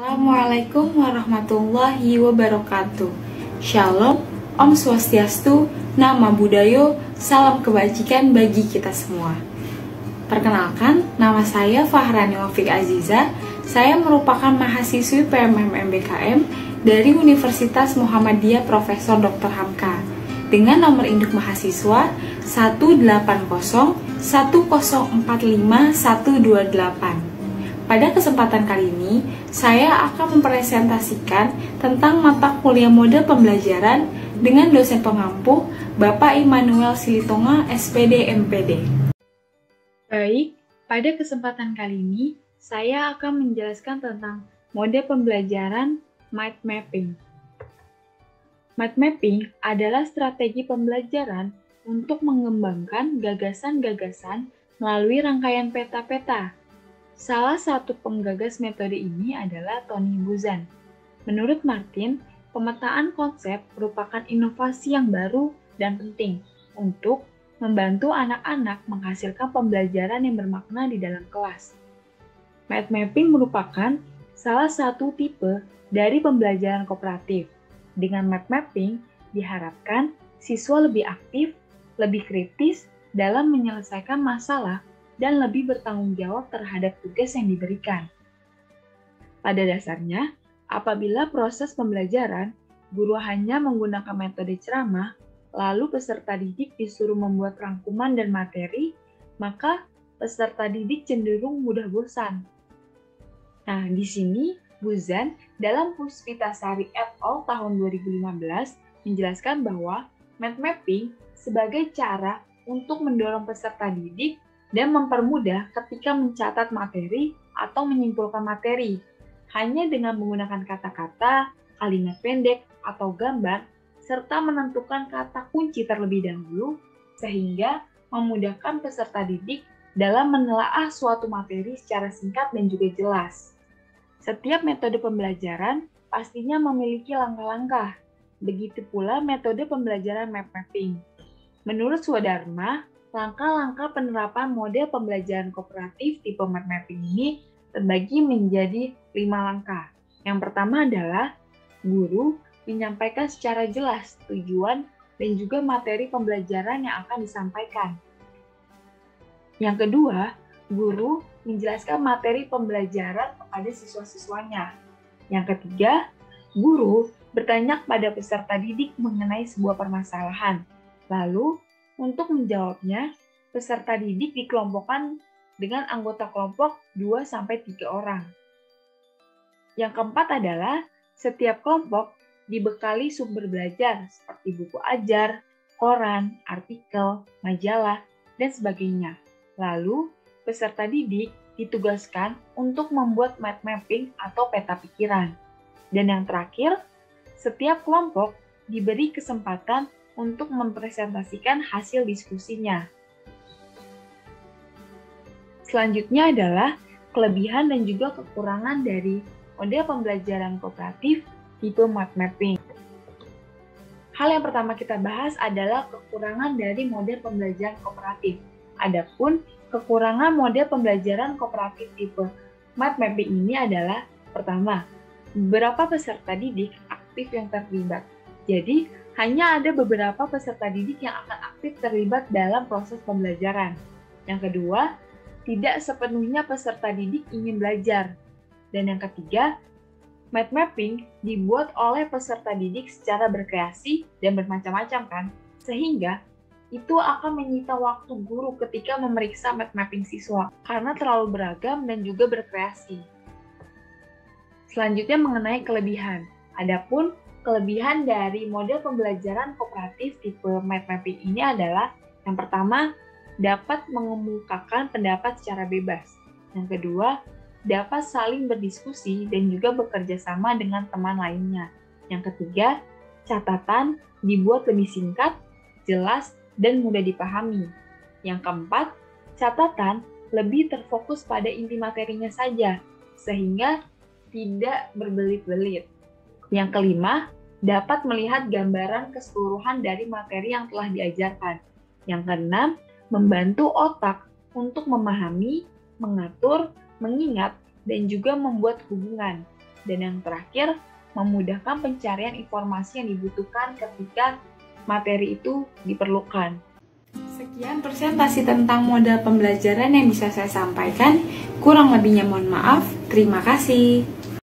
Assalamualaikum warahmatullahi wabarakatuh. Shalom, Om Swastiastu, Nama Budaya, salam kebajikan bagi kita semua. Perkenalkan, nama saya Fahrani Wafik Aziza. Saya merupakan mahasiswi PMM MBKM dari Universitas Muhammadiyah Profesor Dr. Hamka dengan nomor induk mahasiswa 18010451128. Pada kesempatan kali ini, saya akan mempresentasikan tentang mata kuliah mode pembelajaran dengan dosen pengampu Bapak Immanuel Silitonga, SPD MPD. Baik, pada kesempatan kali ini, saya akan menjelaskan tentang mode pembelajaran mind mapping. Mind mapping adalah strategi pembelajaran untuk mengembangkan gagasan-gagasan melalui rangkaian peta-peta. Salah satu penggagas metode ini adalah Tony Buzan. Menurut Martin, pemetaan konsep merupakan inovasi yang baru dan penting untuk membantu anak-anak menghasilkan pembelajaran yang bermakna di dalam kelas. Mind mapping merupakan salah satu tipe dari pembelajaran kooperatif. Dengan mind mapping, diharapkan siswa lebih aktif, lebih kritis dalam menyelesaikan masalah dan lebih bertanggung jawab terhadap tugas yang diberikan. Pada dasarnya, apabila proses pembelajaran, guru hanya menggunakan metode ceramah, lalu peserta didik disuruh membuat rangkuman dan materi, maka peserta didik cenderung mudah bosan. Nah, di sini Buzan dalam Puspitasari et al. Tahun 2015 menjelaskan bahwa mind mapping sebagai cara untuk mendorong peserta didik dan mempermudah ketika mencatat materi atau menyimpulkan materi, hanya dengan menggunakan kata-kata, kalimat pendek, atau gambar, serta menentukan kata kunci terlebih dahulu, sehingga memudahkan peserta didik dalam menelaah suatu materi secara singkat dan juga jelas. Setiap metode pembelajaran pastinya memiliki langkah-langkah, begitu pula metode pembelajaran mind mapping. Menurut Swadharma, langkah-langkah penerapan model pembelajaran kooperatif tipe mind mapping ini terbagi menjadi 5 langkah. Yang pertama adalah guru menyampaikan secara jelas tujuan dan juga materi pembelajaran yang akan disampaikan. Yang kedua, guru menjelaskan materi pembelajaran kepada siswa-siswanya. Yang ketiga, guru bertanya kepada peserta didik mengenai sebuah permasalahan. Lalu, untuk menjawabnya, peserta didik dikelompokkan dengan anggota kelompok 2-3 orang. Yang keempat adalah setiap kelompok dibekali sumber belajar seperti buku ajar, koran, artikel, majalah, dan sebagainya. Lalu, peserta didik ditugaskan untuk membuat mind mapping atau peta pikiran. Dan yang terakhir, setiap kelompok diberi kesempatan untuk mempresentasikan hasil diskusinya. Selanjutnya adalah kelebihan dan juga kekurangan dari model pembelajaran kooperatif tipe mind mapping. Hal yang pertama kita bahas adalah kekurangan dari model pembelajaran kooperatif. Adapun kekurangan model pembelajaran kooperatif tipe mind mapping ini adalah pertama, beberapa peserta didik aktif yang terlibat. Jadi, hanya ada beberapa peserta didik yang akan aktif terlibat dalam proses pembelajaran. Yang kedua, tidak sepenuhnya peserta didik ingin belajar. Dan yang ketiga, mind mapping dibuat oleh peserta didik secara berkreasi dan bermacam-macam kan, sehingga itu akan menyita waktu guru ketika memeriksa mind mapping siswa karena terlalu beragam dan juga berkreasi. Selanjutnya mengenai kelebihan. Adapun kelebihan dari model pembelajaran kooperatif tipe mind mapping ini adalah yang pertama, dapat mengemukakan pendapat secara bebas. Yang kedua, dapat saling berdiskusi dan juga bekerja sama dengan teman lainnya. Yang ketiga, catatan dibuat lebih singkat, jelas, dan mudah dipahami. Yang keempat, catatan lebih terfokus pada inti materinya saja, sehingga tidak berbelit-belit. Yang kelima, dapat melihat gambaran keseluruhan dari materi yang telah diajarkan. Yang keenam, membantu otak untuk memahami, mengatur, mengingat, dan juga membuat hubungan. Dan yang terakhir, memudahkan pencarian informasi yang dibutuhkan ketika materi itu diperlukan. Sekian presentasi tentang model pembelajaran yang bisa saya sampaikan. Kurang lebihnya mohon maaf. Terima kasih.